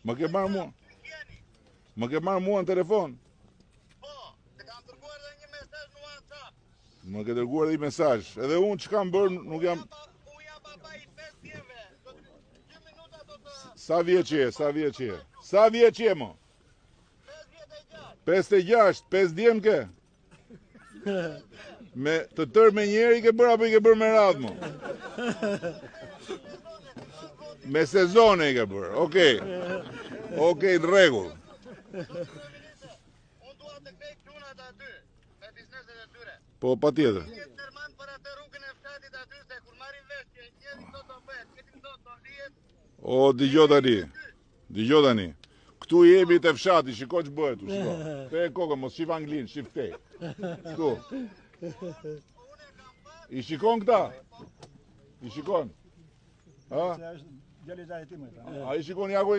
Më ke marrë mua? Më ke marrë mua në telefon? Po, të kam dërguar edhe një mesazh në WhatsApp. Më ke dërguar edhe një mesazh. Edhe unë që kam bërë nuk jam... Unë jam baba i 5 vjeve. 2 minuta do të... Sa vjeç je? Sa vjeç je? Sa vjeç je mo? 56, 5 djem ke? Me të tërë me njeri ke bërë apo i ke bërë me radhë mo? Me sezone i ke bërë, okej. Okej, në rregull. Unë dua të kthej punat aty, me bizneset e tyre. Po, patjetër. Një tërman për atë rrugën e fshatit aty, se kur marrin vesh që njëri do të bëhet, këti do të lihet. O, dëgjoj tani. Dëgjoj tani. Këtu jemi të fshati, shiko që bëhet tu, shiko. Te e kokë, mos shif anglin, shif te. Këtu. I shikon këta? I shikon? Ha? Djali i tim. A i shikon jako